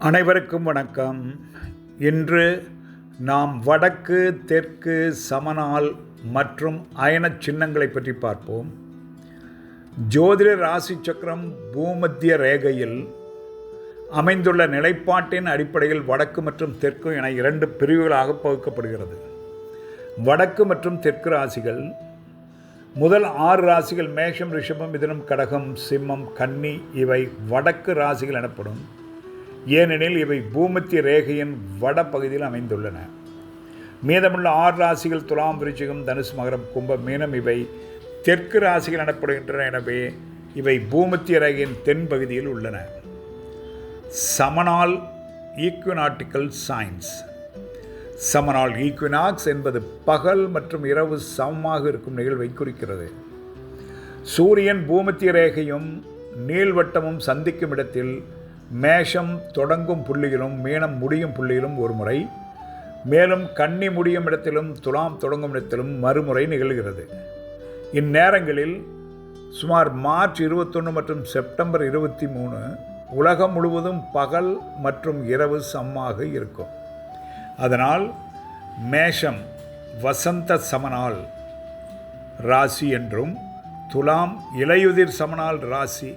அனைவருக்கும் வணக்கம். இன்று நாம் வடக்கு, தெற்கு, சமநாள் மற்றும் அயன சின்னங்களை பற்றி பார்ப்போம். ஜோதிட ராசி சக்கரம் பூமத்திய ரேகையில் அமைந்துள்ள நிலைப்பாட்டின் அடிப்படையில் வடக்கு மற்றும் தெற்கு என 2 பிரிவுகளாக பகுக்கப்படுகிறது. வடக்கு மற்றும் தெற்கு ராசிகள் முதல் 6 ராசிகள் மேஷம், ரிஷபம், மிதுனம், கடகம், சிம்மம், கன்னி இவை வடக்கு ராசிகள் எனப்படும். ஏனெனில் இவை பூமத்திய ரேகையின் வட பகுதியில் அமைந்துள்ளன. மீதமுள்ள 6 ராசிகள் துலாம், விருச்சிகம், தனுசு, மகரம், கும்பம், மீனம் இவை தெற்கு ராசிகள் எனப்படுகின்றன. எனவே இவை பூமத்திய ரேகையின் தென் பகுதியில் உள்ளன. சமநாள் ஈக்வினாட்டிக்கல் சைன்ஸ். சமநாள் ஈக்வினாக்ஸ் என்பது பகல் மற்றும் இரவு சமமாக இருக்கும் நிகழ்வை குறிக்கிறது. சூரியன் பூமத்திய ரேகையும் நீள்வட்டமும் சந்திக்கும் இடத்தில் மேஷம் தொடங்கும் புள்ளியிலும் மீனம் முடியும் புள்ளியிலும் ஒரு முறை, மேலும் கன்னி முடியும் இடத்திலும் துலாம் தொடங்கும் இடத்திலும் மறுமுறை நிகழ்கிறது. இந்நேரங்களில் சுமார் மார்ச் 21 மற்றும் செப்டம்பர் 23 உலகம் முழுவதும் பகல் மற்றும் இரவு சமமாக இருக்கும். அதனால் மேஷம் வசந்த சமநாள் ராசி என்றும் துலாம் இலையுதிர் சமநாள் ராசி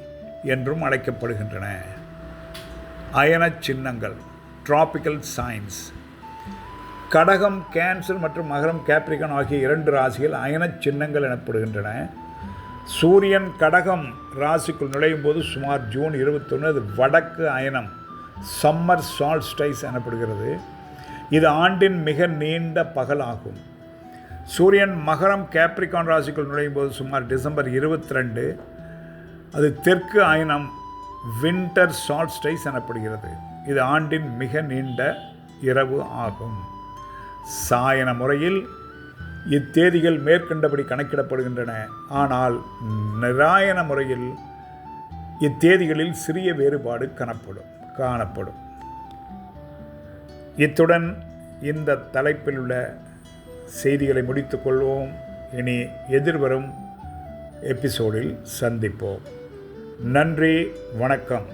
என்றும் அழைக்கப்படுகின்றன. அயன சின்னங்கள் டிராபிக்கல் சைன்ஸ். கடகம், கேன்சர் மற்றும் மகரம், கேப்ரிகான் ஆகிய 2 ராசிகள் அயன சின்னங்கள் எனப்படுகின்றன. சூரியன் கடகம் ராசிக்குள் நுழையும் போது சுமார் ஜூன் 21 அது வடக்கு அயனம் சம்மர் சால்ஸ்டைஸ் எனப்படுகிறது. இது ஆண்டின் மிக நீண்ட பகல் ஆகும். சூரியன் மகரம் கேப்ரிகான் ராசிக்குள் நுழையும் போது சுமார் டிசம்பர் 22 அது தெற்கு அயனம் வின்டர் சால்ஸ்டைஸ் எனப்படுகிறது. இது ஆண்டின் மிக நீண்ட இரவு ஆகும். சாயன முறையில் இத்தேதிகள் மேற்கண்டபடி கணக்கிடப்படுகின்றன. ஆனால் நிராயன முறையில் இத்தேதிகளில் சிறிய வேறுபாடு காணப்படும். இத்துடன் இந்த தலைப்பில் உள்ள செய்திகளை முடித்துக்கொள்வோம். இனி எதிர்வரும் எபிசோடில் சந்திப்போம். நன்றி, வணக்கம்.